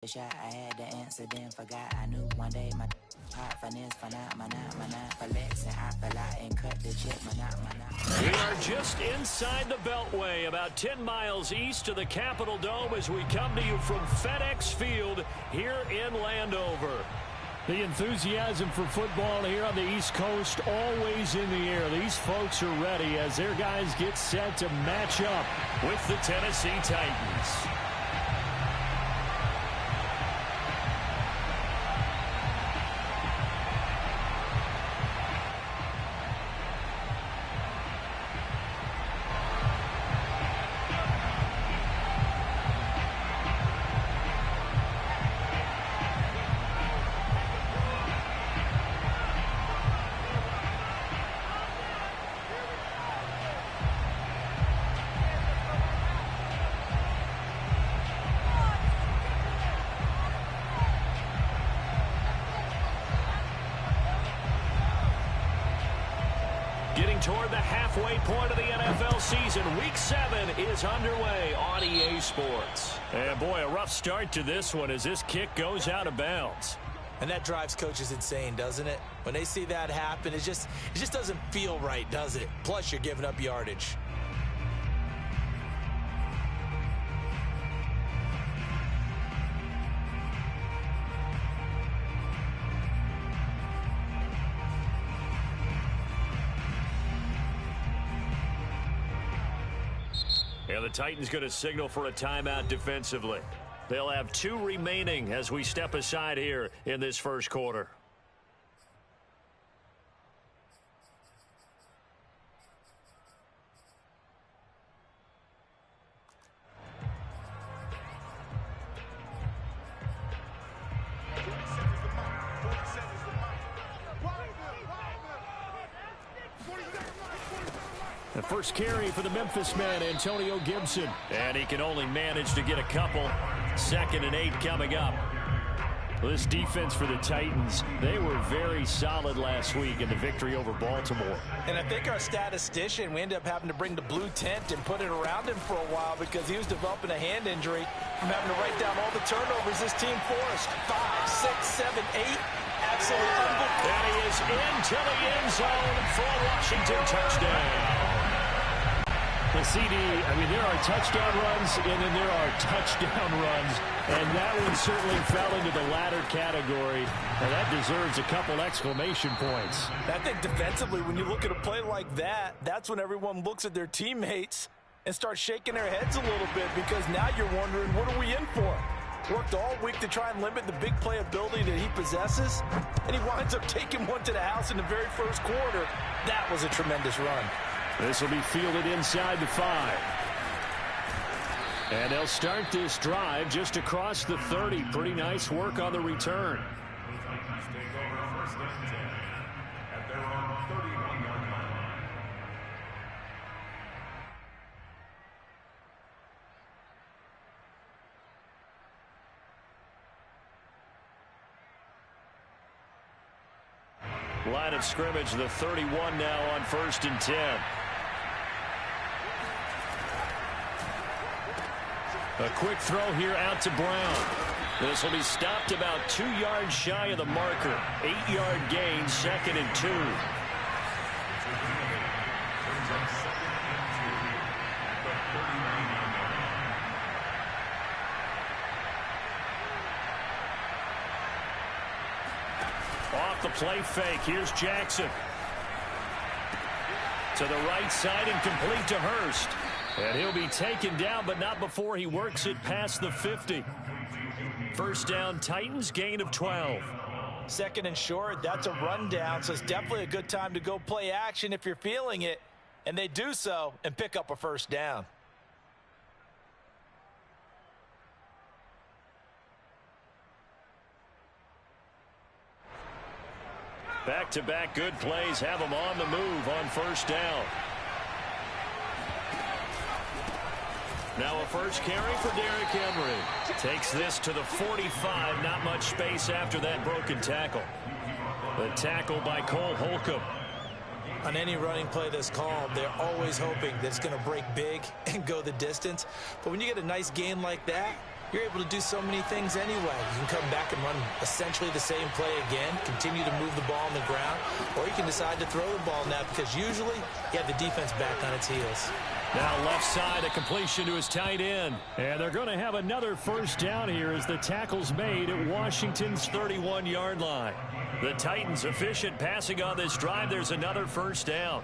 shot, I had the answer, then forgot. I knew one day my hot finesse, for not, for Lex, and I fell out and cut the check, my not. We are just inside the Beltway, about 10 miles east of the Capitol Dome as we come to you from FedEx Field here in Landover. The enthusiasm for football here on the East Coast always in the air. These folks are ready as their guys get set to match up with the Tennessee Titans. Getting toward the halfway point of the NFL season. Week 7 is underway on EA Sports. And boy, a rough start to this one as this kick goes out of bounds. And that drives coaches insane, doesn't it? When they see that happen, it just doesn't feel right, does it? Plus, you're giving up yardage. And the Titans going to signal for a timeout defensively. They'll have 2 remaining as we step aside here in this first quarter. The first carry for the Memphis man, Antonio Gibson. And he can only manage to get a couple. 2nd and 8 coming up. This defense for the Titans, they were very solid last week in the victory over Baltimore. And I think our statistician, we ended up having to bring the blue tent and put it around him for a while because he was developing a hand injury from having to write down all the turnovers this team forced. 5, 6, 7, 8. Absolutely unbelievable. And he is into the end zone for a Washington touchdown. The CD, I mean, there are touchdown runs, and then there are touchdown runs, and that one certainly fell into the latter category, and that deserves a couple exclamation points. I think defensively, when you look at a play like that, that's when everyone looks at their teammates and starts shaking their heads a little bit because now you're wondering, what are we in for? Worked all week to try and limit the big play ability that he possesses, and he winds up taking one to the house in the very first quarter. That was a tremendous run. This will be fielded inside the 5. And they'll start this drive just across the 30. Pretty nice work on the return. Line of scrimmage, the 31 now on 1st and 10. A quick throw here out to Brown. This will be stopped about 2 yards shy of the marker. 8-yard gain, 2nd and 2. Off the play fake, here's Jackson. To the right side and complete to Hurst. And he'll be taken down, but not before he works it past the 50. First down, Titans, gain of 12. 2nd and short, that's a rundown, so it's definitely a good time to go play action if you're feeling it. And they do so and pick up a first down. Back-to-back good plays have them on the move on first down. Now a first carry for Derrick Henry. Takes this to the 45. Not much space after that broken tackle. The tackle by Cole Holcomb. On any running play that's called, they're always hoping that it's going to break big and go the distance. But when you get a nice gain like that, you're able to do so many things anyway. You can come back and run essentially the same play again, continue to move the ball on the ground, or you can decide to throw the ball now because usually you have the defense back on its heels. Now left side, a completion to his tight end. And they're going to have another first down here as the tackle's made at Washington's 31-yard line. The Titans efficient passing on this drive. There's another first down.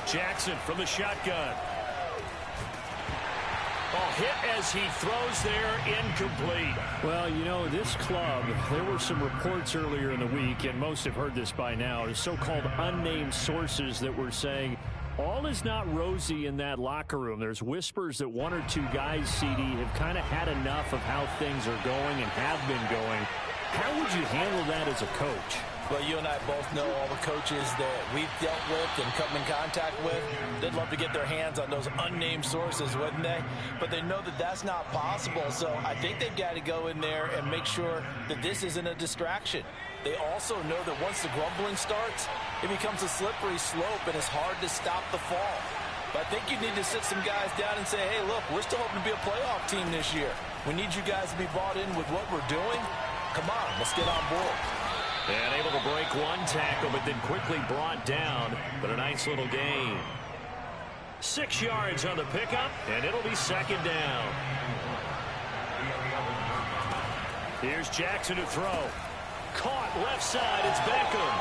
Jackson from the shotgun. Hit as he throws there, incomplete. Well, you know, this club, there were some reports earlier in the week, and most have heard this by now, the so-called unnamed sources that were saying all is not rosy in that locker room. There's whispers that one or two guys, CD, have kind of had enough of how things are going and have been going. How would you handle that as a coach? Well, you and I both know all the coaches that we've dealt with and come in contact with. They'd love to get their hands on those unnamed sources, wouldn't they? But they know that that's not possible. So I think they've got to go in there and make sure that this isn't a distraction. They also know that once the grumbling starts, it becomes a slippery slope and it's hard to stop the fall. But I think you need to sit some guys down and say, hey, look, we're still hoping to be a playoff team this year. We need you guys to be bought in with what we're doing. Come on, let's get on board. And able to break one tackle, but then quickly brought down. But a nice little gain. 6 yards on the pickup, and it'll be second down. Here's Jackson to throw. Caught left side. It's Beckham.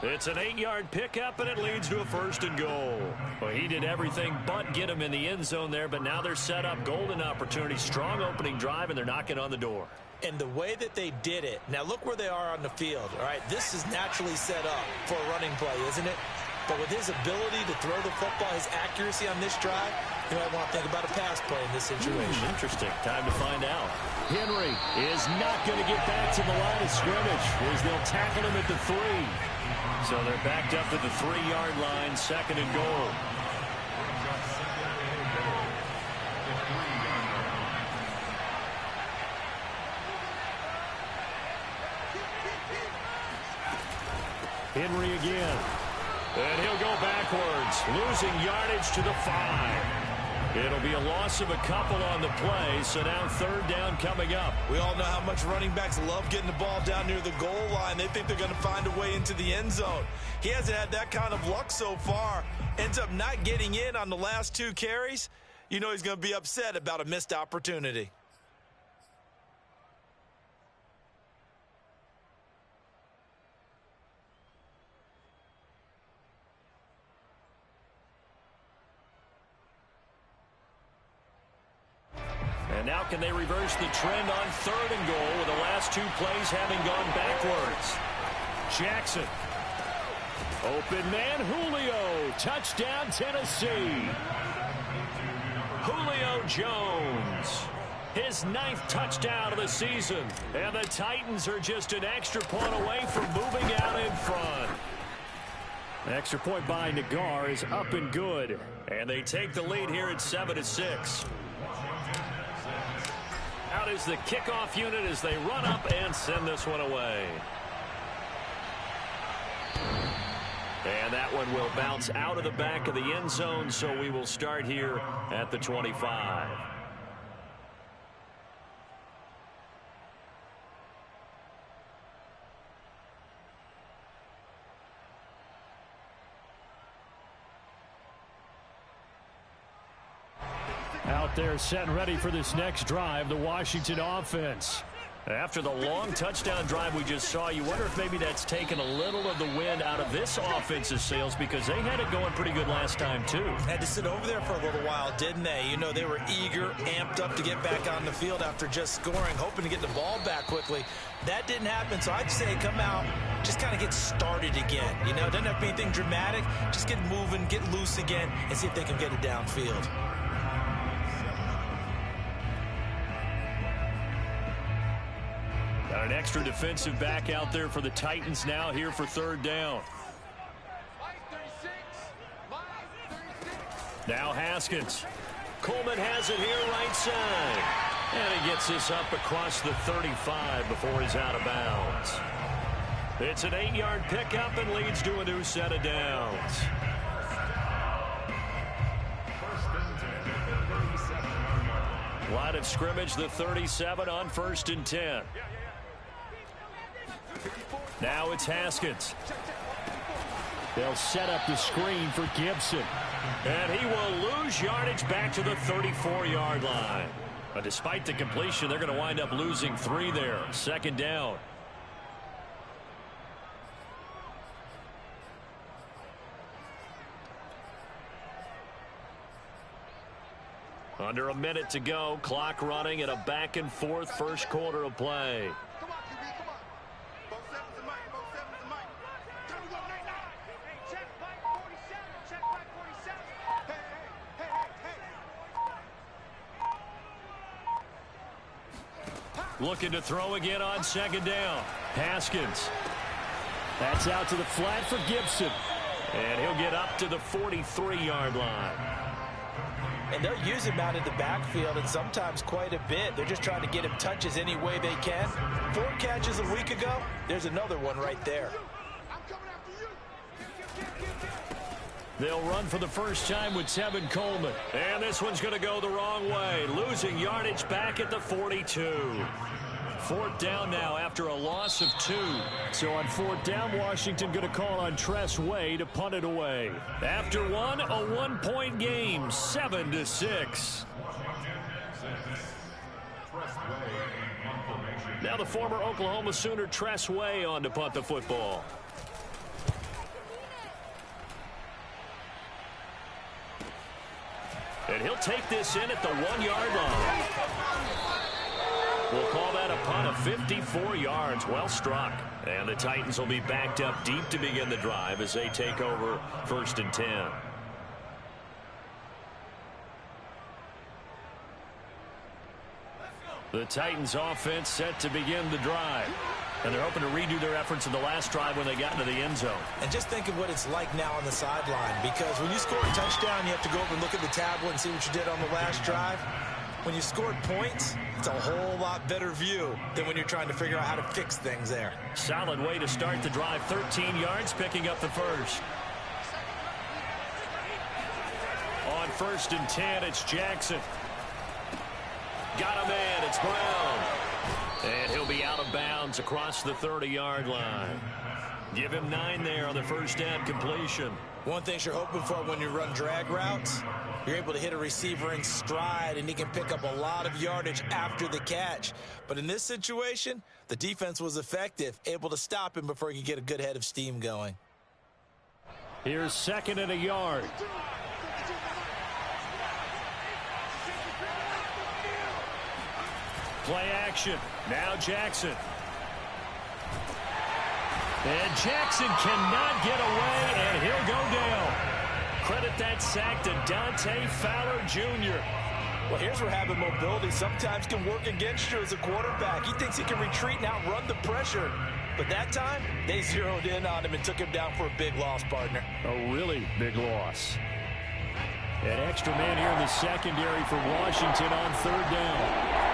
It's an 8-yard pickup, and it leads to a first and goal. Well, he did everything but get him in the end zone there, but now they're set up. Golden opportunity, strong opening drive, and they're knocking on the door. And the way that they did it, now look where they are on the field, all right? This is naturally set up for a running play, isn't it? But with his ability to throw the football, his accuracy on this drive, you might want to think about a pass play in this situation. Interesting. Time to find out. Henry is not going to get back to the line of scrimmage as they'll tackle him at the 3. So they're backed up to the 3-yard line, second and goal. Henry again. And he'll go backwards, losing yardage to the 5. It'll be a loss of a couple on the play, so now third down coming up. We all know how much running backs love getting the ball down near the goal line. They think they're going to find a way into the end zone. He hasn't had that kind of luck so far. Ends up not getting in on the last 2 carries. You know he's going to be upset about a missed opportunity. And now can they reverse the trend on third and goal with the last 2 plays having gone backwards? Jackson. Open man, Julio. Touchdown, Tennessee. Julio Jones. His 9th touchdown of the season. And the Titans are just an extra point away from moving out in front. Extra point by Nagar is up and good. And they take the lead here at 7-6. Out is the kickoff unit as they run up and send this one away. And that one will bounce out of the back of the end zone, so we will start here at the 25. Out there set and ready for this next drive, the Washington offense. After the long touchdown drive we just saw, you wonder if maybe that's taken a little of the wind out of this offense's sails because they had it going pretty good last time too. Had to sit over there for a little while, didn't they? You know, they were eager, amped up to get back on the field after just scoring, hoping to get the ball back quickly. That didn't happen, so I'd say come out, just kind of get started again. You know, doesn't have to be anything dramatic. Just get moving, get loose again, and see if they can get it downfield. Got an extra defensive back out there for the Titans now here for third down. Now Haskins. Coleman has it here right side. And he gets this up across the 35 before he's out of bounds. It's an 8-yard pickup and leads to a new set of downs. Line of scrimmage, the 37 on 1st and 10. Now it's Haskins. They'll set up the screen for Gibson. And he will lose yardage back to the 34-yard line. But despite the completion, they're going to wind up losing 3 there. 2nd down. Under a minute to go. Clock running at a back-and-forth first quarter of play. Looking to throw again on 2nd down. Haskins. That's out to the flat for Gibson. And he'll get up to the 43-yard line. And they'll use him out in the backfield, and sometimes quite a bit. They're just trying to get him touches any way they can. 4 catches a week ago. There's another one right there. They'll run for the first time with Tevin Coleman. And this one's going to go the wrong way. Losing yardage back at the 42. 4th down now after a loss of 2. So on 4th down, Washington going to call on Tress Way to punt it away. After one, a 1-point game, 7-6. Now the former Oklahoma Sooner Tress Way on to punt the football. And he'll take this in at the 1-yard line. We'll call that a punt of 54 yards. Well struck. And the Titans will be backed up deep to begin the drive as they take over 1st and 10. The Titans offense set to begin the drive. And they're hoping to redo their efforts in the last drive when they got into the end zone. And just think of what it's like now on the sideline, because when you score a touchdown, you have to go over and look at the tablet and see what you did on the last drive. When you scored points, it's a whole lot better view than when you're trying to figure out how to fix things there. Solid way to start the drive. 13 yards, picking up the first. On 1st and 10, it's Jackson. Got him in. It's Brown. And he'll be out of bounds across the 30-yard line. Give him 9 there on the first down completion. One thing you're hoping for when you run drag routes, you're able to hit a receiver in stride, and he can pick up a lot of yardage after the catch. But in this situation, the defense was effective, able to stop him before he could get a good head of steam going. Here's 2nd and a yard. Play action. Now Jackson. And Jackson cannot get away, and he'll go down. Credit that sack to Dante Fowler Jr. Well, here's where having mobility sometimes can work against you as a quarterback. He thinks he can retreat and outrun the pressure. But that time, they zeroed in on him and took him down for a big loss, partner. A really big loss. An extra man here in the secondary for Washington on 3rd down.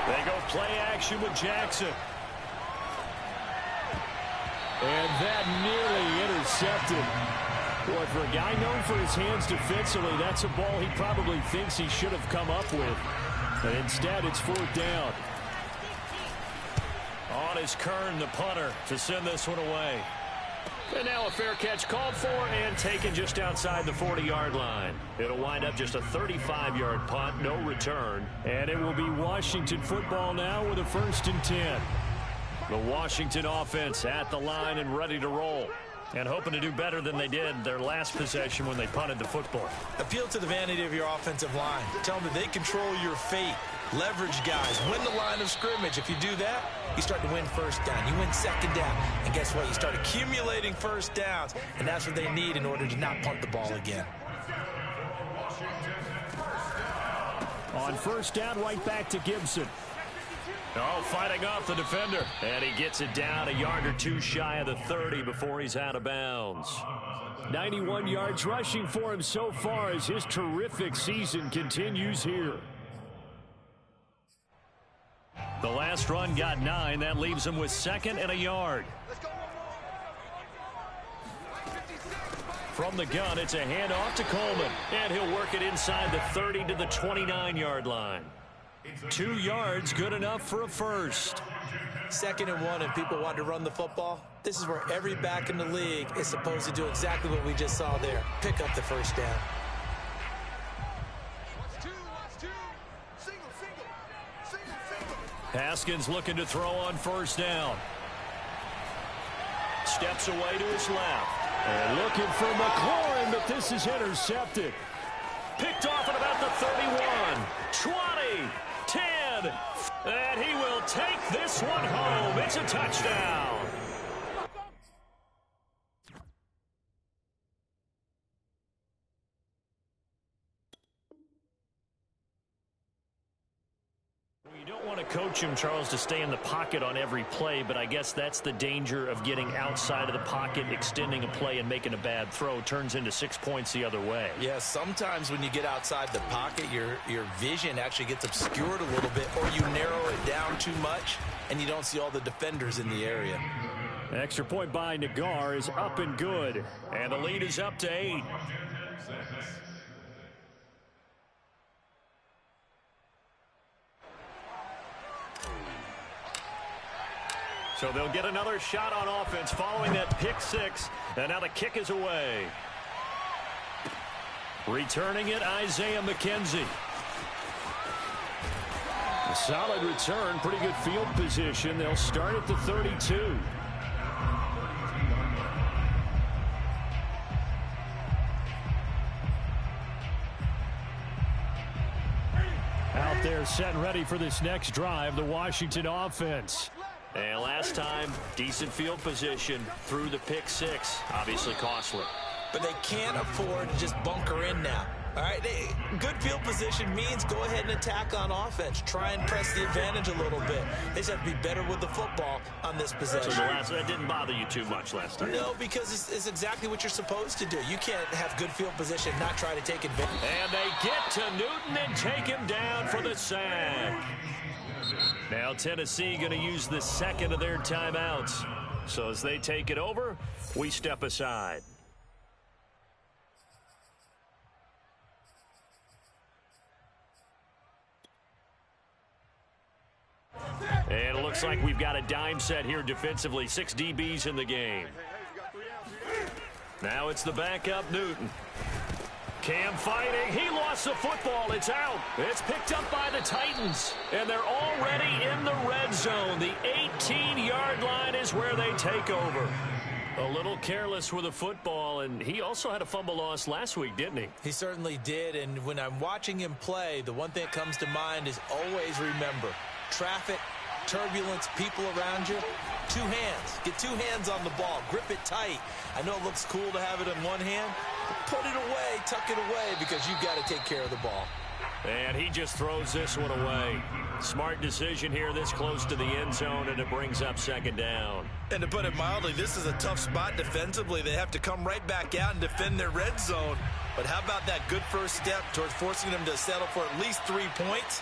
They go play action with Jackson. And that nearly intercepted. Boy, for a guy known for his hands defensively, that's a ball he probably thinks he should have come up with. But instead, it's 4th down. On is Kern, the punter, to send this one away. And now a fair catch called for and taken just outside the 40-yard line. It'll wind up just a 35-yard punt, no return. And it will be Washington football now with a 1st and 10. The Washington offense at the line and ready to roll. And hoping to do better than they did their last possession when they punted the football. Appeal to the vanity of your offensive line. Tell them that they control your fate. Leverage guys. Win the line of scrimmage. If you do that, you start to win 1st down. You win 2nd down. And guess what? You start accumulating 1st downs. And that's what they need in order to not punt the ball again. On 1st down, right back to Gibson. Oh, fighting off the defender. And he gets it down a yard or 2 shy of the 30 before he's out of bounds. 91 yards rushing for him so far as his terrific season continues here. The last run got 9. That leaves him with 2nd and a yard. From the gun, it's a handoff to Coleman. And he'll work it inside the 30 to the 29-yard line. 2 yards, good enough for a first. 2nd and 1, and people want to run the football. This is where every back in the league is supposed to do exactly what we just saw there. Pick up the first down. Haskins looking to throw on first down. Steps away to his left. And looking for McLaurin, but this is intercepted. Picked off at about the 31, 20, 10, and he will take this one home. It's a touchdown. You don't want to coach him, Charles, to stay in the pocket on every play, but I guess that's the danger of getting outside of the pocket, extending a play, and making a bad throw. Turns into 6 points the other way. Yeah, sometimes when you get outside the pocket, your vision actually gets obscured a little bit, or you narrow it down too much, and you don't see all the defenders in the area. Extra point by Nagar is up and good, and the lead is up to 8. So they'll get another shot on offense following that pick 6. And now the kick is away. Returning it, Isaiah McKenzie. A solid return, pretty good field position. They'll start at the 32. Out there set and ready for this next drive, the Washington offense. And last time, decent field position through the pick 6. Obviously costly. But they can't afford to just bunker in now. All right, good field position means go ahead and attack on offense. Try and press the advantage a little bit. They just have to be better with the football on this possession. So that didn't bother you too much last time? No, because it's exactly what you're supposed to do. You can't have good field position and not try to take advantage. And they get to Newton and take him down for the sack. Now Tennessee going to use the 2nd of their timeouts. So as they take it over, we step aside. And it looks like we've got a dime set here defensively. 6 DBs in the game. Now it's the backup Newton. Cam fighting. He lost the football. It's out. It's picked up by the Titans. And they're already in the red zone. The 18-yard line is where they take over. A little careless with the football, and he also had a fumble loss last week, didn't he? He certainly did, and when I'm watching him play, the one thing that comes to mind is always remember, traffic, turbulence, people around you, 2 hands. Get 2 hands on the ball. Grip it tight. I know it looks cool to have it in one hand, but put it away, tuck it away, because you've got to take care of the ball. And he just throws this one away. Smart decision here this close to the end zone, and it brings up 2nd down. And to put it mildly, this is a tough spot defensively. They have to come right back out and defend their red zone. But how about that good first step towards forcing them to settle for at least 3 points?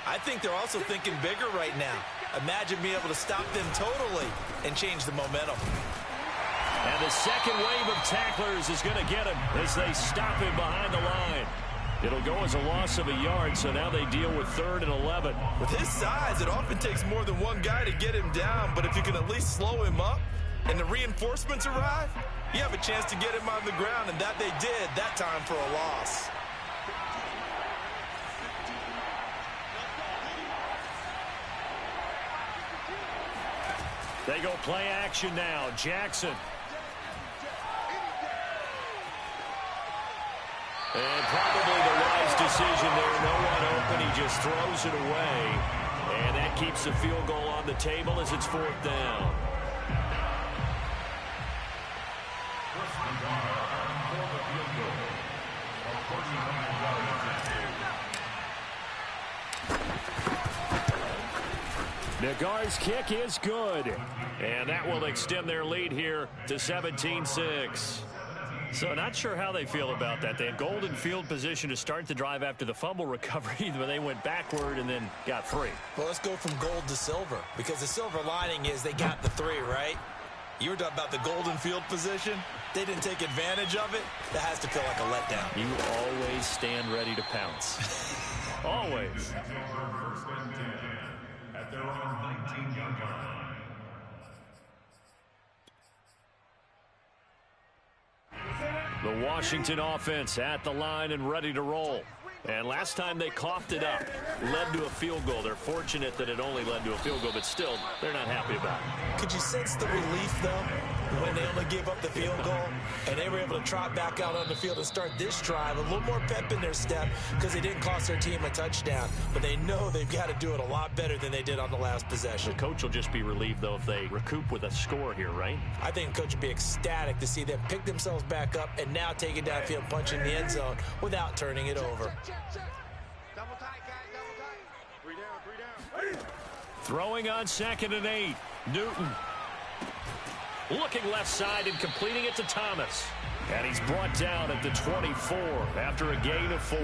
I think they're also thinking bigger right now. Imagine being able to stop them totally and change the momentum. And the second wave of tacklers is going to get him as they stop him behind the line. It'll go as a loss of a yard, so now they deal with 3rd and 11. With his size, it often takes more than one guy to get him down, but if you can at least slow him up and the reinforcements arrive, you have a chance to get him on the ground, and that they did that time for a loss. They go play action now. Jackson. And probably the wise decision there. No one open. He just throws it away. And that keeps the field goal on the table as it's 4th down. Nagar's kick is good. And that will extend their lead here to 17-6. So not sure how they feel about that. They had golden field position to start the drive after the fumble recovery, but they went backward and then got 3. Well, let's go from gold to silver, because the silver lining is they got the 3, right? You were talking about the golden field position. They didn't take advantage of it. That has to feel like a letdown. You always stand ready to pounce. Always. At their own 19-yard line. The Washington offense at the line and ready to roll. And last time they coughed it up, led to a field goal. They're fortunate that it only led to a field goal, but still, they're not happy about it. Could you sense the relief, though, when they only gave up the field goal and they were able to trot back out on the field and start this drive? A little more pep in their step because they didn't cost their team a touchdown, but they know they've got to do it a lot better than they did on the last possession. The coach will just be relieved, though, if they recoup with a score here, right? I think the coach would be ecstatic to see them pick themselves back up and now take it downfield, punch in the end zone without turning it over. Double tight, guys, double tight. 3 down. Throwing on 2nd and 8. Newton looking left side and completing it to Thomas. And he's brought down at the 24 after a gain of 4.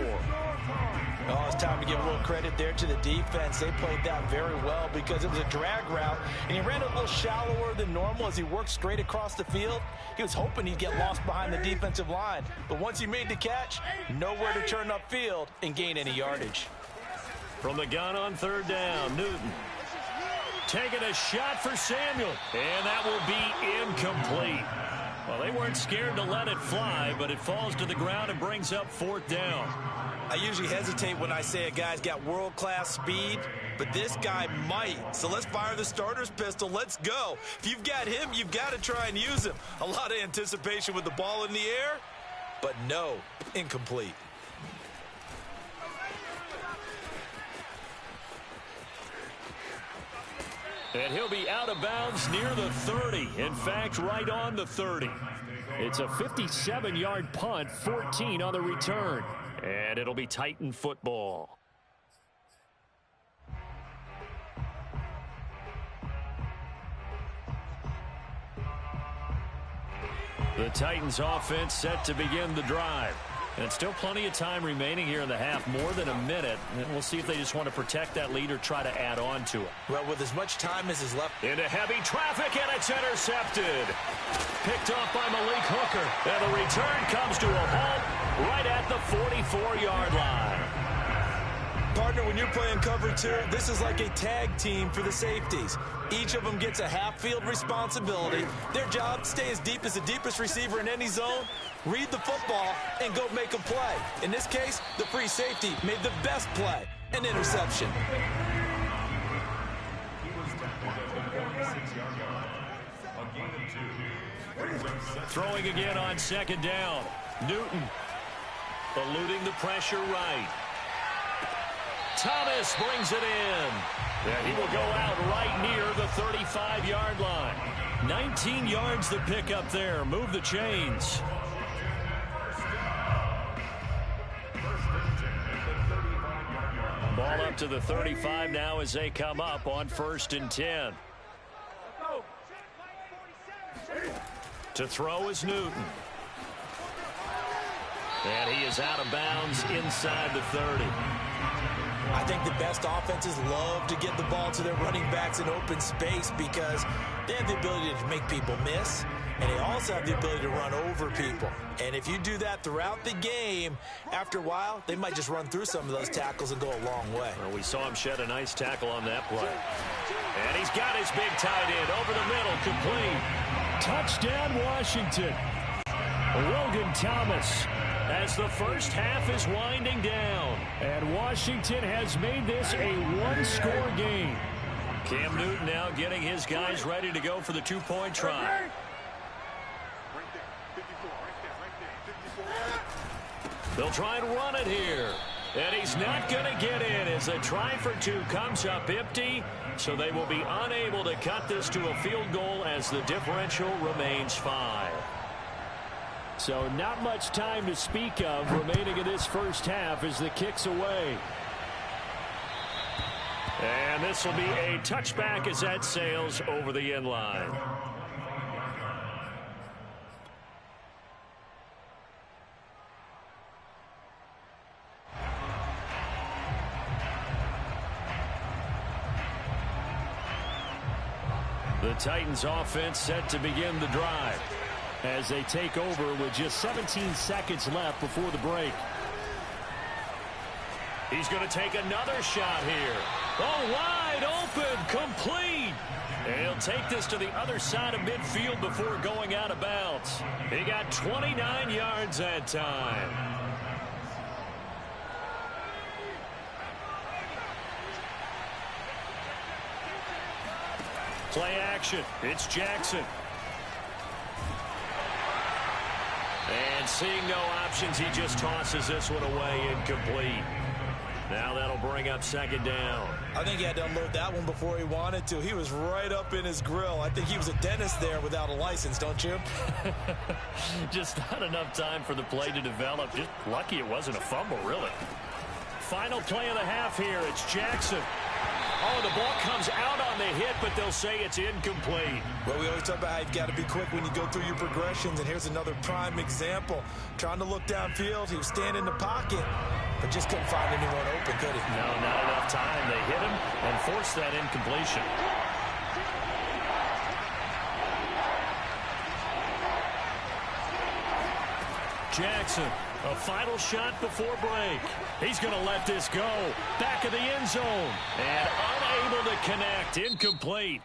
Oh, it's time to give a little credit there to the defense. They played that very well because it was a drag route, and he ran a little shallower than normal as he worked straight across the field. He was hoping he'd get lost behind the defensive line, but once he made the catch, nowhere to turn upfield and gain any yardage. From the gun on 3rd down, Newton taking a shot for Samuel, and that will be incomplete. Well, they weren't scared to let it fly, but it falls to the ground and brings up 4th down. I usually hesitate when I say a guy's got world-class speed, but this guy might. So let's fire the starter's pistol. Let's go. If you've got him, you've got to try and use him. A lot of anticipation with the ball in the air, but no, incomplete. And he'll be out of bounds near the 30. In fact, right on the 30. It's a 57-yard punt, 14 on the return. And it'll be Titan football. The Titans offense set to begin the drive. And still plenty of time remaining here in the half, more than a minute. And we'll see if they just want to protect that lead or try to add on to it. Well, with as much time as is left. Into heavy traffic, and it's intercepted. Picked off by Malik Hooker. And the return comes to a halt right at the 44-yard line. Partner, when you're playing cover 2, this is like a tag team for the safeties. Each of them gets a half-field responsibility. Their job, stay as deep as the deepest receiver in any zone, read the football, and go make a play. In this case, the free safety made the best play, an interception. Throwing again on 2nd down. Newton eluding the pressure right. Thomas brings it in. And he will go out right near the 35-yard line. 19 yards to pick up there. Move the chains. Ball up to the 35 now as they come up on 1st and 10. To throw is Newton. And he is out of bounds inside the 30. I think the best offenses love to get the ball to their running backs in open space because they have the ability to make people miss, and they also have the ability to run over people. And if you do that throughout the game, after a while, they might just run through some of those tackles and go a long way. Well, we saw him shed a nice tackle on that play. And he's got his big tight end over the middle, complete. Touchdown, Washington. Logan Thomas, as the first half is winding down. And Washington has made this a one-score game. Cam Newton now getting his guys ready to go for the two-point try. They'll try and run it here. And he's not going to get in as a try for 2 comes up empty. So they will be unable to cut this to a field goal as the differential remains 5. So not much time to speak of remaining in this first half as the kick's away. And this will be a touchback as that sails over the end line. The Titans offense set to begin the drive as they take over with just 17 seconds left before the break. He's going to take another shot here. Oh, wide open, complete. And he'll take this to the other side of midfield before going out of bounds. He got 29 yards that time. Play action. It's Jackson. And seeing no options, he just tosses this one away, incomplete. Now that'll bring up second down. I think he had to unload that one before he wanted to. He was right up in his grill. I think he was a dentist there without a license, don't you? Just not enough time for the play to develop. Just lucky it wasn't a fumble, really. Final play of the half here. It's Jackson. Oh, the ball comes out on the hit, but they'll say it's incomplete. Well, we always talk about how you've got to be quick when you go through your progressions, and here's another prime example. Trying to look downfield, he was standing in the pocket, but just couldn't find anyone open, could he? No, not enough time. They hit him and forced that incompletion. Jackson, a final shot before break. He's going to let this go. Back of the end zone. And unable to connect. Incomplete.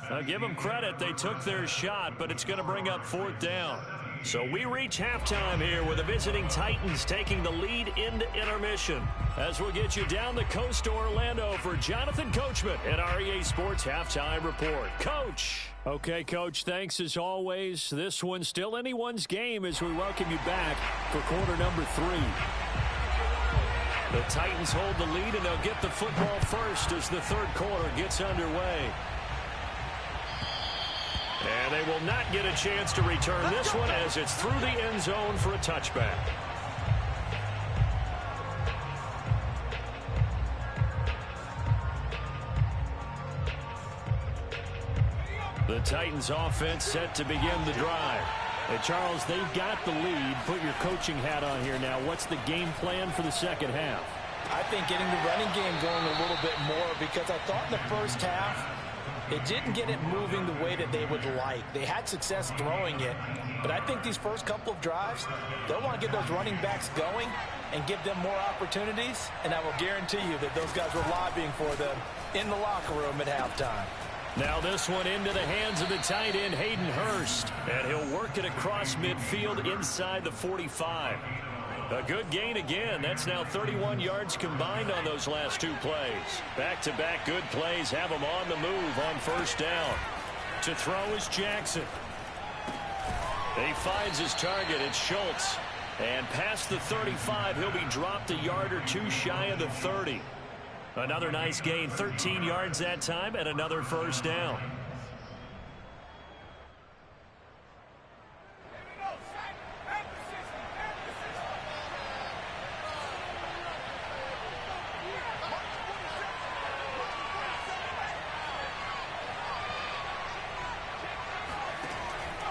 I'll give them credit. They took their shot, but it's going to bring up fourth down. So we reach halftime here with the visiting Titans taking the lead into intermission. As we'll get you down the coast to Orlando for Jonathan Coachman at our EA Sports Halftime Report. Coach. Okay, Coach, thanks as always. This one's still anyone's game as we welcome you back for quarter number 3. The Titans hold the lead, and they'll get the football first as the third quarter gets underway. And they will not get a chance to return this one as it's through the end zone for a touchback. The Titans offense set to begin the drive. And Charles, they've got the lead. Put your coaching hat on here now. What's the game plan for the second half? I think getting the running game going a little bit more, because I thought in the first half it didn't get it moving the way that they would like. They had success throwing it, but I think these first couple of drives, they'll want to get those running backs going and give them more opportunities, and I will guarantee you that those guys were lobbying for them in the locker room at halftime. Now this one into the hands of the tight end, Hayden Hurst, and he'll work it across midfield inside the 45. A good gain again. That's now 31 yards combined on those last two plays. Back-to-back good plays have him on the move on first down. To throw is Jackson. He finds his target. It's Schultz. And past the 35, he'll be dropped a yard or two shy of the 30. Another nice gain, 13 yards that time, and another first down.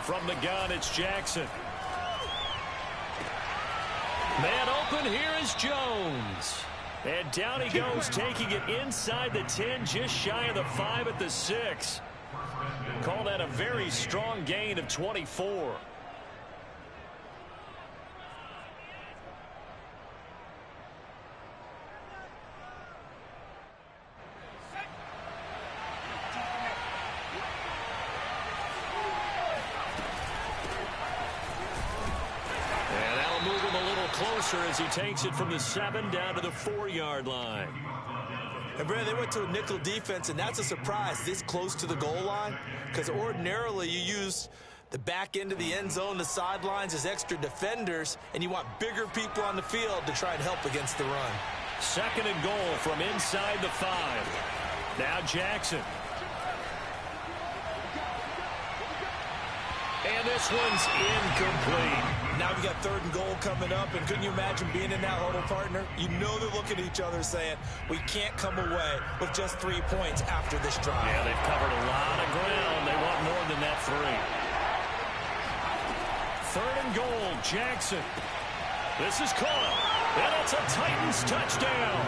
From the gun, it's Jackson. Man open, here is Jones. And down he goes, taking it inside the 10, just shy of the 5 at the 6. Call that a very strong gain of 24. As he takes it from the 7 down to the 4-yard line. And Brad, they went to a nickel defense, and that's a surprise this close to the goal line, because ordinarily you use the back end of the end zone, the sidelines as extra defenders, and you want bigger people on the field to try and help against the run. Second and goal from inside the 5. Now Jackson. And this one's incomplete. Now we got third and goal coming up, and couldn't you imagine being in that huddle, partner? You know they're looking at each other saying, we can't come away with just 3 points after this drive. Yeah, they've covered a lot of ground. They want more than that 3. Third and goal, Jackson. This is caught, and it's a Titans touchdown.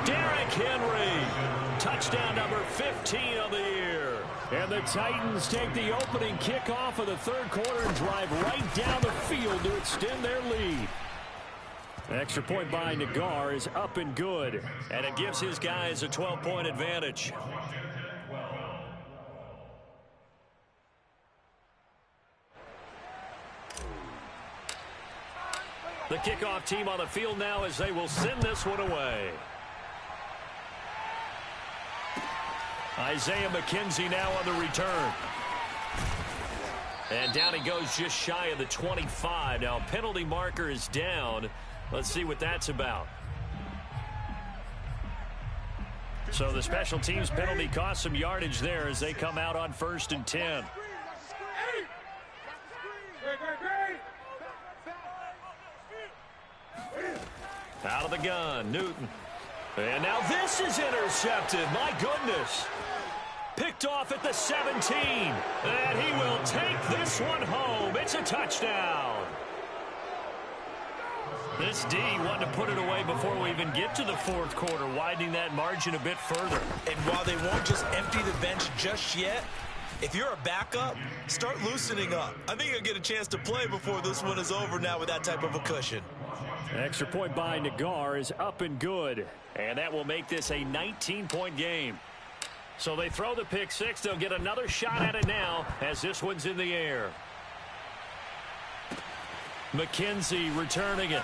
Derrick Henry, touchdown number 15 of the year. And the Titans take the opening kickoff of the third quarter and drive right down the field to extend their lead. Extra point by Nagar is up and good. And it gives his guys a 12-point advantage. The kickoff team on the field now as they will send this one away. Isaiah McKenzie now on the return. And down he goes just shy of the 25. Now penalty marker is down. Let's see what that's about. So the special teams penalty cost some yardage there as they come out on 1st and 10. Out of the gun, Newton. And now this is intercepted. My goodness. Picked off at the 17. And he will take this one home. It's a touchdown. This D wanted to put it away before we even get to the fourth quarter, widening that margin a bit further. And while they won't just empty the bench just yet, if you're a backup, start loosening up. I think you'll get a chance to play before this one is over now with that type of a cushion. Extra point by Nagar is up and good. And that will make this a 19-point game. So they throw the pick six. They'll get another shot at it now as this one's in the air. McKenzie returning it.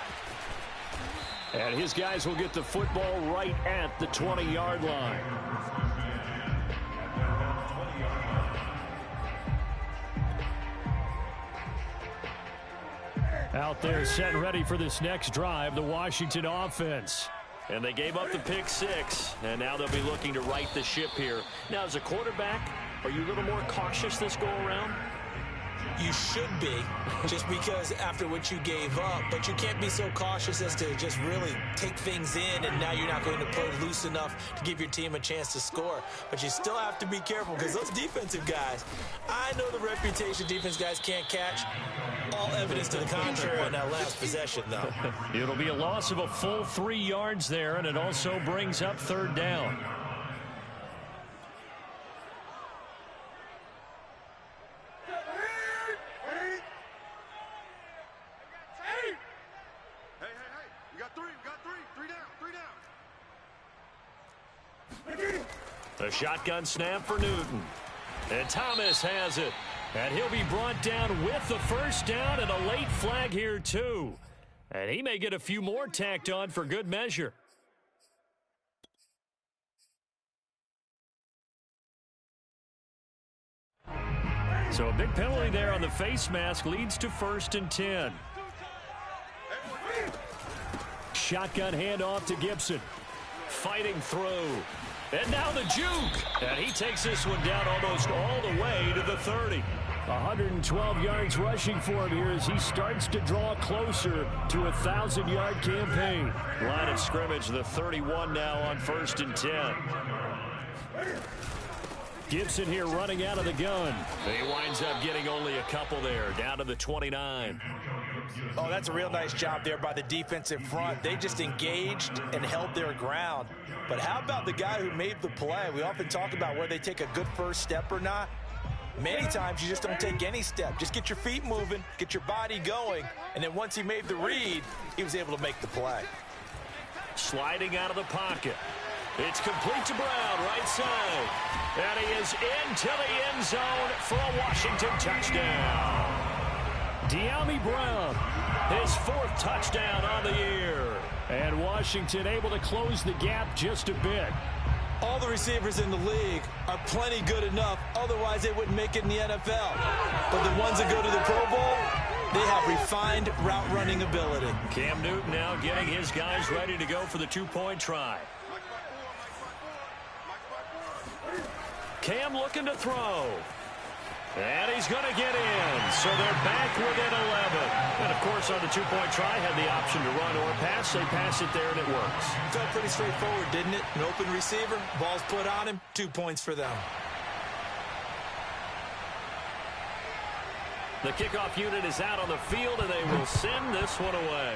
And his guys will get the football right at the 20-yard line. Out there set and ready for this next drive, the Washington offense. And they gave up the pick six, and now they'll be looking to right the ship here. Now, as a quarterback, are you a little more cautious this go-around? You should be, just because after what you gave up, but you can't be so cautious as to just really take things in, and now you're not going to play loose enough to give your team a chance to score. But you still have to be careful because those defensive guys, I know the reputation defense guys can't catch. All evidence to the contrary on that last possession, though. It'll be a loss of a full 3 yards there, and it also brings up third down. A shotgun snap for Newton. And Thomas has it. And he'll be brought down with the first down and a late flag here too. And he may get a few more tacked on for good measure. So a big penalty there on the face mask leads to 1st and 10. Shotgun handoff to Gibson. Fighting through. And now the juke. And he takes this one down almost all the way to the 30. 112 yards rushing for him here as he starts to draw closer to a 1,000-yard campaign. Line of scrimmage, the 31 now on 1st and 10. Gibson here running out of the gun. He winds up getting only a couple there, down to the 29. Oh, that's a real nice job there by the defensive front. They just engaged and held their ground. But how about the guy who made the play? We often talk about whether they take a good first step or not. Many times you just don't take any step. Just get your feet moving, get your body going, and then once he made the read, he was able to make the play. Sliding out of the pocket. It's complete to Brown, right side. And he is into the end zone for a Washington touchdown. De'Ami Brown, his 4th touchdown on the year. And Washington able to close the gap just a bit. All the receivers in the league are plenty good enough, otherwise they wouldn't make it in the NFL. But the ones that go to the Pro Bowl, they have refined route running ability. Cam Newton now getting his guys ready to go for the 2-point try. Cam looking to throw. And he's going to get in. So they're back within 11. And, of course, on the 2-point try, had the option to run or pass. They pass it there, and it works. Felt pretty straightforward, didn't it? An open receiver, ball's put on him, 2 points for them. The kickoff unit is out on the field, and they will send this one away.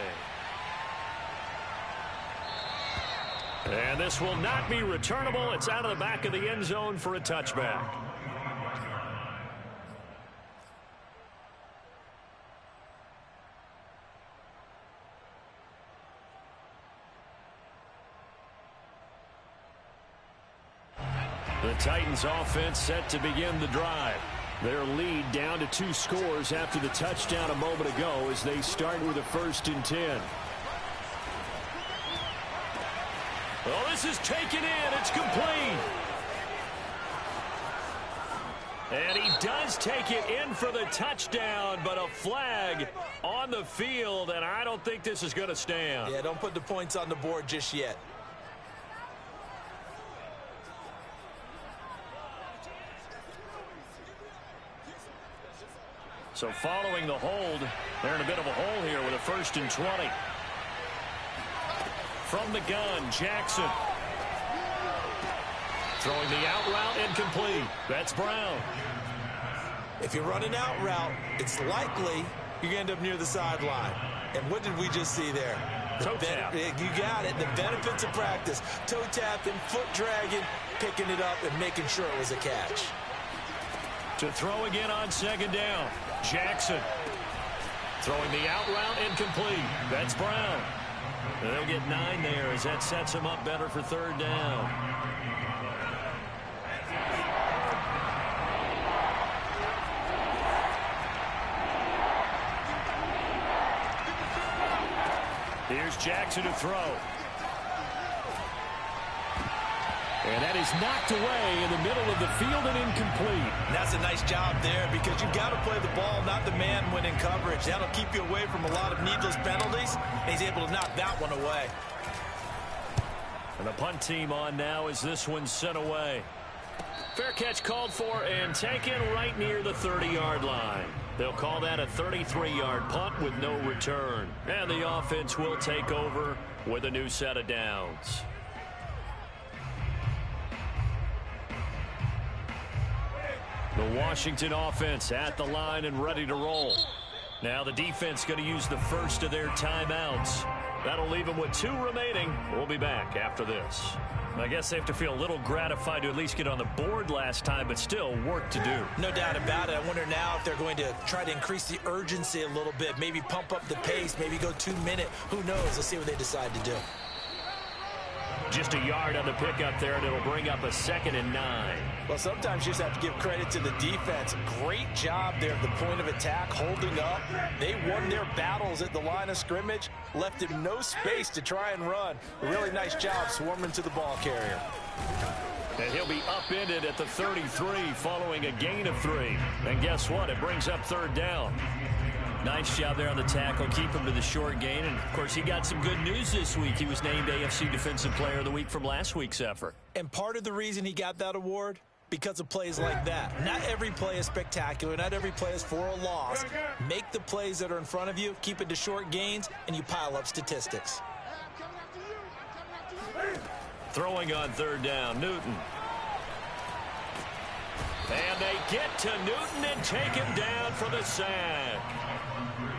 And this will not be returnable. It's out of the back of the end zone for a touchback. The Titans offense set to begin the drive. Their lead down to 2 scores after the touchdown a moment ago as they start with a 1st and 10. Well, this is taken in. It's complete. And he does take it in for the touchdown, but a flag on the field, and I don't think this is going to stand. Yeah, don't put the points on the board just yet. So following the hold, they're in a bit of a hole here with a 1st and 20. From the gun, Jackson. Throwing the out route incomplete. That's Brown. If you run an out route, it's likely you're going to end up near the sideline. And what did we just see there? Toe tap. You got it. The benefits of practice. Toe tapping, foot dragging, picking it up, and making sure it was a catch. To throw again on 2nd down. Jackson. Throwing the out route incomplete. That's Brown. They'll get 9 there as that sets him up better for 3rd down. Here's Jackson to throw. And that is knocked away in the middle of the field and incomplete. And that's a nice job there because you've got to play the ball, not the man when in coverage. That'll keep you away from a lot of needless penalties. And he's able to knock that one away. And the punt team on now as this one's sent away. Fair catch called for and taken right near the 30-yard line. They'll call that a 33-yard punt with no return. And the offense will take over with a new set of downs. The Washington offense at the line and ready to roll. Now the defense going to use the first of their timeouts. That'll leave them with 2 remaining. We'll be back after this. I guess they have to feel a little gratified to at least get on the board last time, but still work to do. No doubt about it. I wonder now if they're going to try to increase the urgency a little bit, maybe pump up the pace, maybe go 2-minute. Who knows? Let's see what they decide to do. Just a yard on the pickup there, and it'll bring up a 2nd and 9. Well, sometimes you just have to give credit to the defense. Great job there at the point of attack, holding up. They won their battles at the line of scrimmage, left him no space to try and run. A really nice job swarming to the ball carrier. And he'll be upended at the 33 following a gain of 3. And guess what? It brings up 3rd down. Nice job there on the tackle. Keep him to the short gain. And, of course, he got some good news this week. He was named AFC Defensive Player of the Week from last week's effort. And part of the reason he got that award, because of plays like that. Not every play is spectacular. Not every play is for a loss. Make the plays that are in front of you, keep it to short gains, and you pile up statistics. Throwing on 3rd down, Newton. And they get to Newton and take him down for the sack.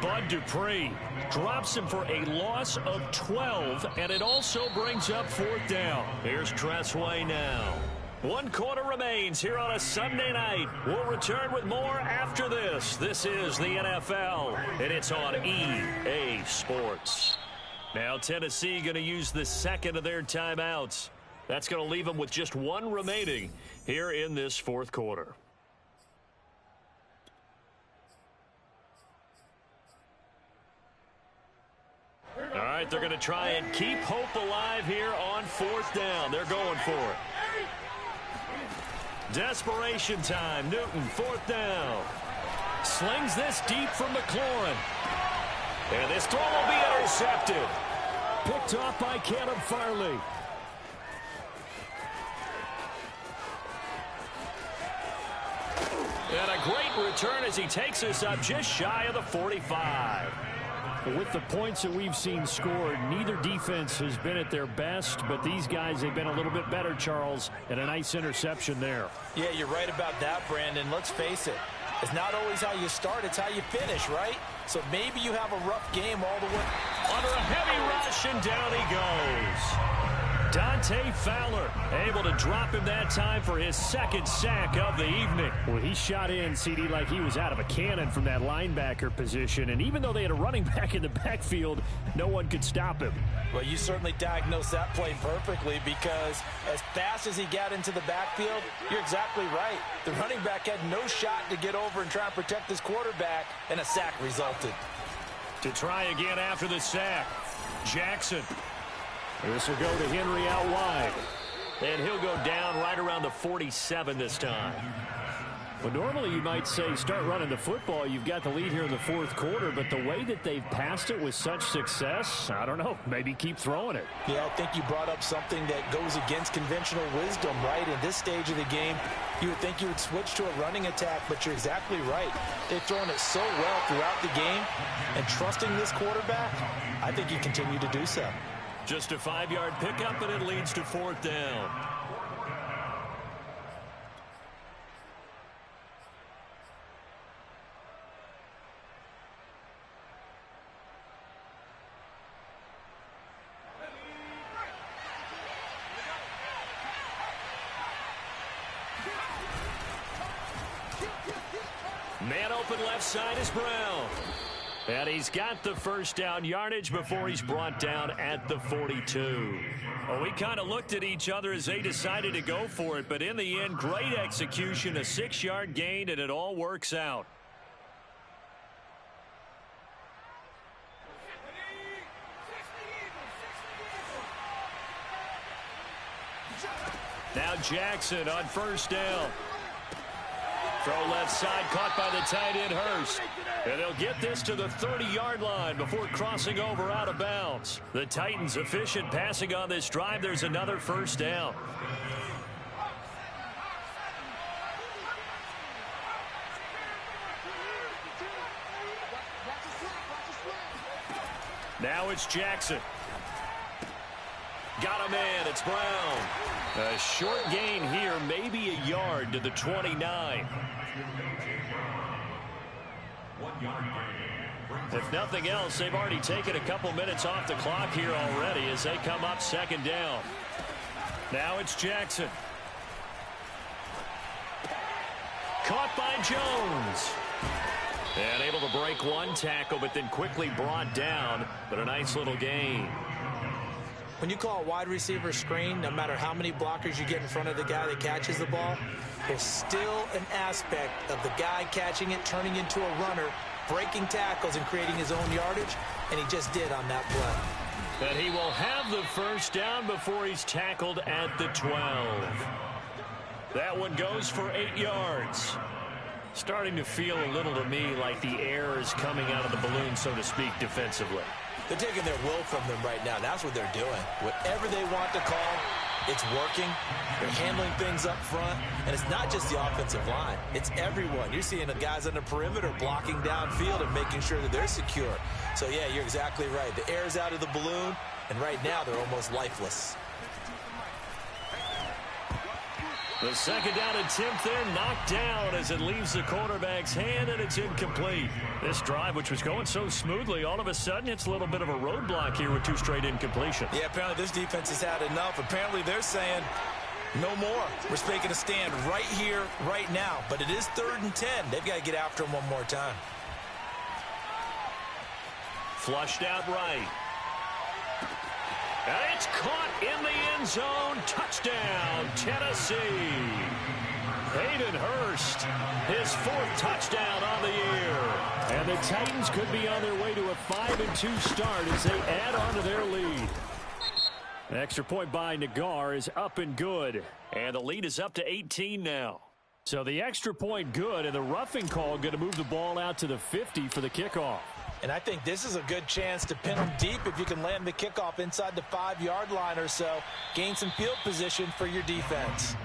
Bud Dupree drops him for a loss of 12, and it also brings up 4th down. Here's Tressway now. 1 quarter remains here on a Sunday night. We'll return with more after this. This is the NFL, and it's on EA Sports. Now Tennessee going to use the 2nd of their timeouts. That's going to leave them with just 1 remaining here in this 4th quarter. All right, they're going to try and keep hope alive here on 4th down. They're going for it. Desperation time. Newton, 4th down. Slings this deep from McLaurin. And this throw will be intercepted. Picked off by Caleb Farley. And a great return as he takes us up just shy of the 45. With the points that we've seen scored, neither defense has been at their best, but these guys have been a little bit better, Charles, and a nice interception there. Yeah, you're right about that, Brandon. Let's face it. It's not always how you start, it's how you finish, right? So maybe you have a rough game all the way. Under a heavy rush, and down he goes. Dante Fowler able to drop him that time for his second sack of the evening. Well, he shot in, CD, like he was out of a cannon from that linebacker position. And even though they had a running back in the backfield, no one could stop him. Well, you certainly diagnosed that play perfectly, because as fast as he got into the backfield, you're exactly right. The running back had no shot to get over and try and protect his quarterback, and a sack resulted. To try again after the sack, Jackson. This will go to Henry out wide. And he'll go down right around the 47 this time. Well, normally you might say start running the football. You've got the lead here in the fourth quarter, but the way that they've passed it with such success, I don't know, maybe keep throwing it. Yeah, I think you brought up something that goes against conventional wisdom, right? In this stage of the game, you would think you would switch to a running attack, but you're exactly right. They've thrown it so well throughout the game, and trusting this quarterback, I think you continue to do so. Just a 5-yard pickup, and it leads to fourth down. Man open left side is Brown. And he's got the first down yardage before he's brought down at the 42. Well, we kind of looked at each other as they decided to go for it, but in the end, great execution, a 6-yard gain, and it all works out. Now Jackson on first down. Throw left side, caught by the tight end Hurst. And they'll get this to the 30-yard line before crossing over out of bounds. The Titans efficient passing on this drive. There's another first down. Now it's Jackson. Got a man. It's Brown. A short gain here, maybe a yard to the 29. If nothing else, they've already taken a couple minutes off the clock here already as they come up second down. Now it's Jackson. Caught by Jones. And able to break one tackle, but then quickly brought down. But a nice little gain. When you call a wide receiver screen, no matter how many blockers you get in front of the guy that catches the ball, there's still an aspect of the guy catching it, turning into a runner, breaking tackles and creating his own yardage, and he just did on that play. And he will have the first down before he's tackled at the 12. That one goes for 8 yards. Starting to feel a little to me like the air is coming out of the balloon, so to speak, defensively. They're taking their will from them right now. That's what they're doing. Whatever they want to call, it's working. They're handling things up front. And it's not just the offensive line. It's everyone. You're seeing the guys on the perimeter blocking downfield and making sure that they're secure. So, yeah, you're exactly right. The air's out of the balloon, and right now they're almost lifeless. The second down attempt there knocked down as it leaves the quarterback's hand, and it's incomplete. This drive, which was going so smoothly, all of a sudden it's a little bit of a roadblock here with 2 straight incompletions. Yeah, apparently this defense has had enough. Apparently they're saying no more. We're making a stand right here, right now. But it is 3rd and 10. They've got to get after him one more time. Flushed out right. And it's caught in the end zone. Touchdown, Tennessee. Hayden Hurst, his 4th touchdown on the year. And the Titans could be on their way to a 5-2 start as they add on to their lead. An extra point by Nagar is up and good. And the lead is up to 18 now. So the extra point good, and the roughing call going to move the ball out to the 50 for the kickoff. And I think this is a good chance to pin them deep if you can land the kickoff inside the 5-yard line or so. Gain some field position for your defense.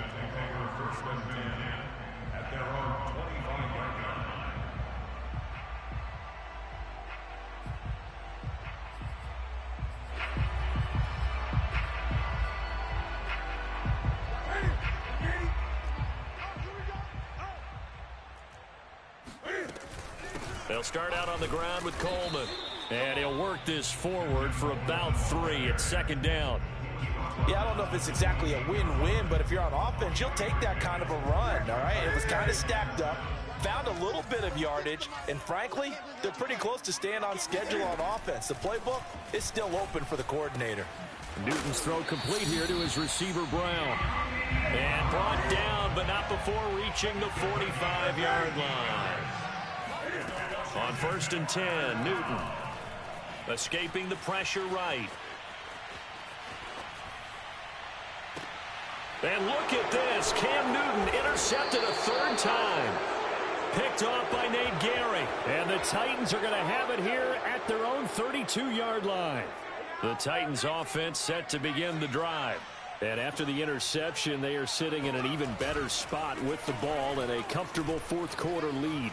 They'll start out on the ground with Coleman. And he'll work this forward for about 3 at second down. Yeah, I don't know if it's exactly a win-win, but if you're on offense, you'll take that kind of a run, all right? It was kind of stacked up, found a little bit of yardage, and frankly, they're pretty close to staying on schedule on offense. The playbook is still open for the coordinator. Newton's throw complete here to his receiver, Brown. And brought down, but not before reaching the 45-yard line. On 1st and 10, Newton escaping the pressure right. And look at this. Cam Newton intercepted a 3rd time. Picked off by Nate Gary. And the Titans are going to have it here at their own 32-yard line. The Titans offense set to begin the drive. And after the interception, they are sitting in an even better spot with the ball and a comfortable 4th quarter lead.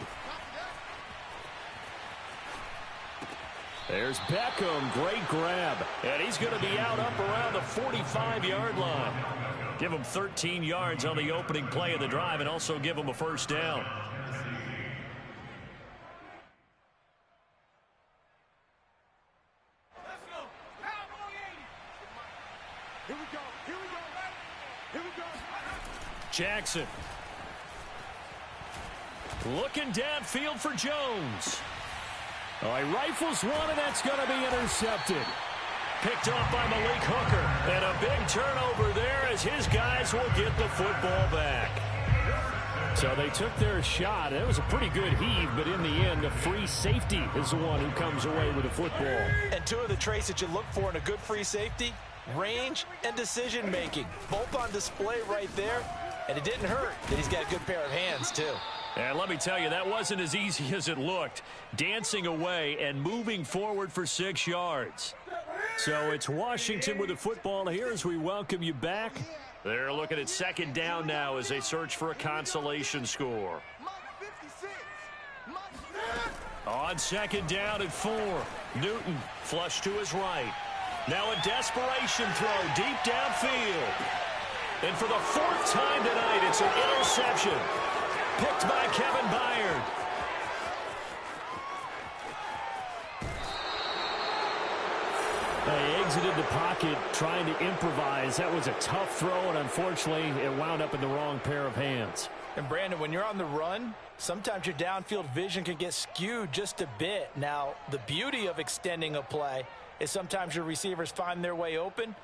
There's Beckham. Great grab. And he's going to be out up around the 45-yard line. Give him 13 yards on the opening play of the drive and also give him a 1st down. Jackson. Looking downfield for Jones. Oh, he rifles one, and that's going to be intercepted. Picked off by Malik Hooker. And a big turnover there as his guys will get the football back. So they took their shot. It was a pretty good heave, but in the end, a free safety is the one who comes away with the football. And two of the traits that you look for in a good free safety, range and decision-making. Both on display right there. And it didn't hurt that he's got a good pair of hands, too. And let me tell you, that wasn't as easy as it looked. Dancing away and moving forward for 6 yards. So it's Washington with the football here as we welcome you back. They're looking at 2nd down now as they search for a consolation score. On 2nd down and 4. Newton flush to his right. Now a desperation throw deep downfield. And for the 4th time tonight, it's an interception. Picked by Kevin Byard. They exited the pocket trying to improvise. That was a tough throw, and unfortunately, it wound up in the wrong pair of hands. And, Brandon, when you're on the run, sometimes your downfield vision can get skewed just a bit. Now, the beauty of extending a play is sometimes your receivers find their way open,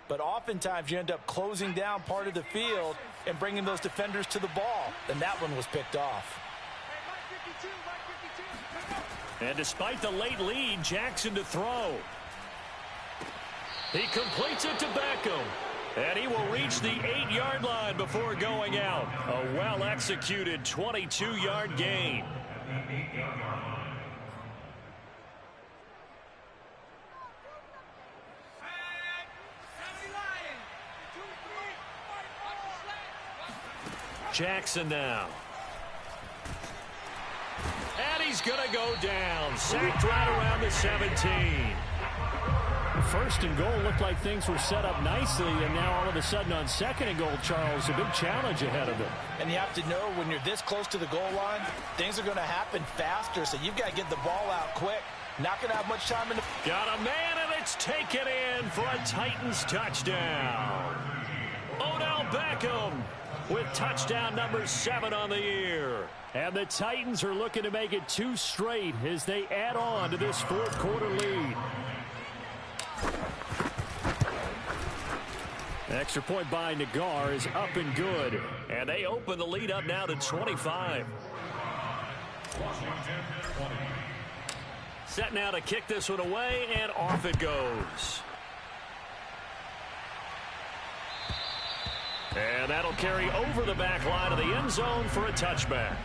but oftentimes you end up closing down part of the field and bringing those defenders to the ball. And that one was picked off. And despite the late lead, Jackson to throw. He completes it to Beckham. And he will reach the 8-yard line before going out. A well-executed 22-yard gain. Jackson now. And he's going to go down. Sacked right around the 17. 1st and goal looked like things were set up nicely, and now all of a sudden on 2nd and goal, Charles, a big challenge ahead of them. And you have to know when you're this close to the goal line, things are going to happen faster, so you've got to get the ball out quick. Not going to have much time in the... Got a man, and it's taken in for a Titans touchdown. Odell Beckham with touchdown number 7 on the year. And the Titans are looking to make it 2 straight as they add on to this 4th quarter lead. Extra point by Nagar is up and good. And they open the lead up now to 25. Set now to kick this one away, and off it goes. And that'll carry over the back line of the end zone for a touchback.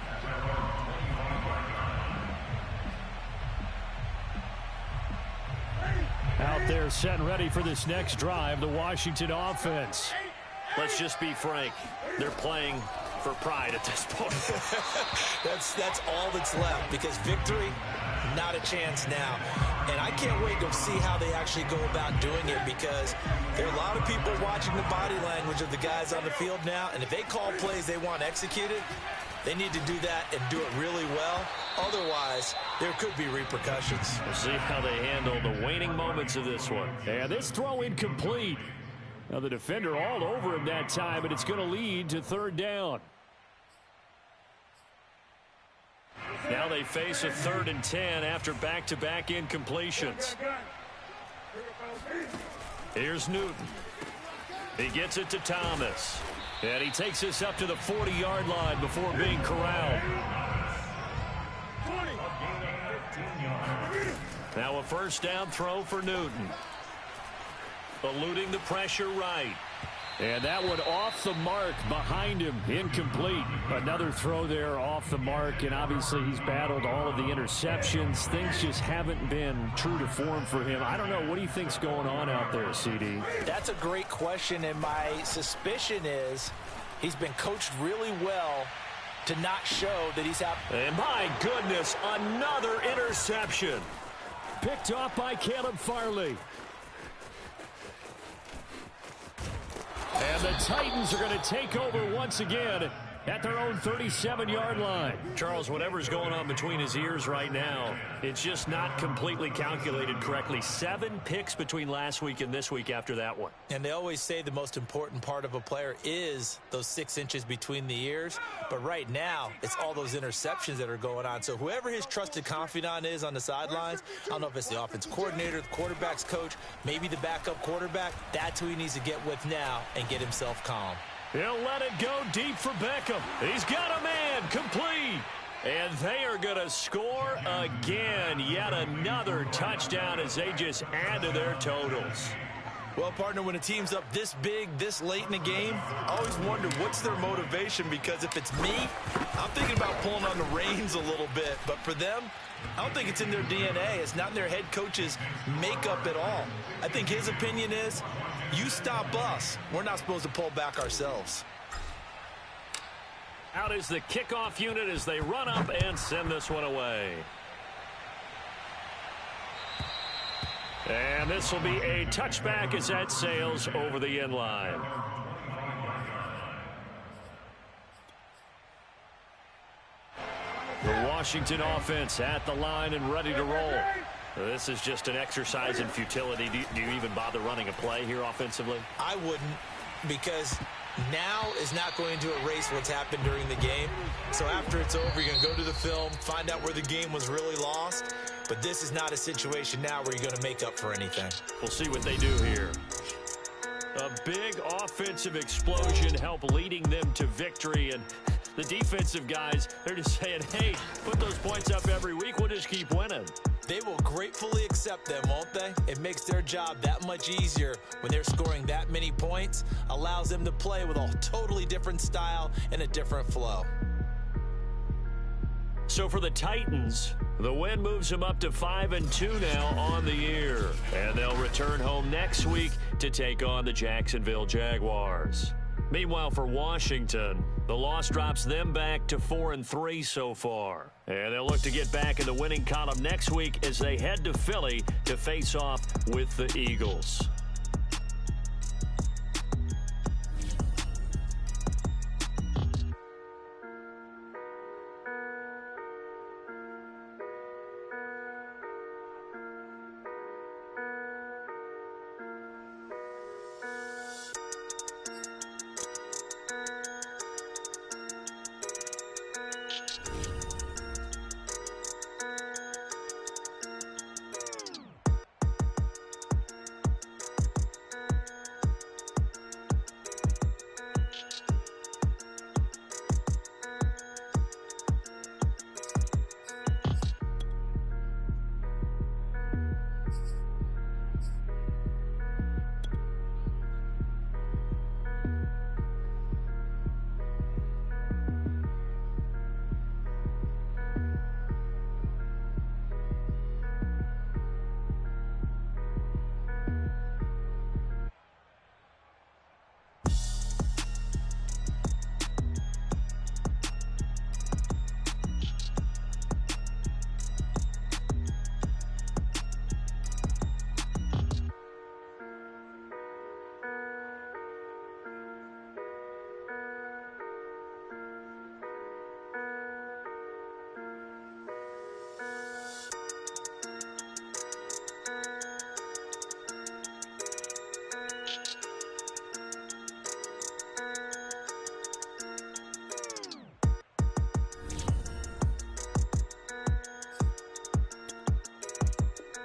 Out there set and ready for this next drive, the Washington offense. Let's just be frank. They're playing for pride at this point. That's all that's left, because victory, not a chance now. And I can't wait to see how they actually go about doing it, because there are a lot of people watching the body language of the guys on the field now, and if they call plays they want executed, they need to do that and do it really well. Otherwise, there could be repercussions. We'll see how they handle the waning moments of this one. And this throw incomplete. Now the defender all over him that time, and it's going to lead to third down. Now they face a 3rd and 10 after back-to-back incompletions. Here's Newton. He gets it to Thomas. And he takes this up to the 40-yard line before being corralled. Now a first down throw for Newton. Eluding the pressure right. And that one off the mark behind him, incomplete. Another throw there off the mark, and obviously he's battled all of the interceptions. Things just haven't been true to form for him. I don't know, what do you think's going on out there, CD? That's a great question, and my suspicion is he's been coached really well to not show that he's out. And my goodness, another interception. Picked off by Caleb Farley. And the Titans are going to take over once again at their own 37-yard line. Charles, whatever's going on between his ears right now, it's just not completely calculated correctly. 7 picks between last week and this week after that one. And they always say the most important part of a player is those 6 inches between the ears. But right now, it's all those interceptions that are going on. So whoever his trusted confidant is on the sidelines, I don't know if it's the offense coordinator, the quarterback's coach, maybe the backup quarterback, that's who he needs to get with now and get himself calm. He'll let it go deep for Beckham. He's got a man, complete. And they are going to score again. Yet another touchdown as they just add to their totals. Well, partner, when a team's up this big, this late in the game, I always wonder what's their motivation, because if it's me, I'm thinking about pulling on the reins a little bit. But for them, I don't think it's in their DNA. It's not in their head coach's makeup at all. I think his opinion is, you stop us. We're not supposed to pull back ourselves. Out is the kickoff unit as they run up and send this one away. And this will be a touchback as that sails over the end line. The Washington offense at the line and ready to roll. This is just an exercise in futility. Do you even bother running a play here offensively? I wouldn't, because now is not going to erase what's happened during the game. So after it's over, you're going to go to the film, find out where the game was really lost. But this is not a situation now where you're going to make up for anything. We'll see what they do here. A big offensive explosion help leading them to victory. And the defensive guys, they're just saying, hey, put those points up every week. We'll just keep winning. They will gratefully accept them, won't they? It makes their job that much easier when they're scoring that many points. Allows them to play with a totally different style and a different flow. So for the Titans, the win moves them up to 5-2 now on the year. And they'll return home next week to take on the Jacksonville Jaguars. Meanwhile, for Washington, the loss drops them back to 4-3 so far. And they'll look to get back in the winning column next week as they head to Philly to face off with the Eagles.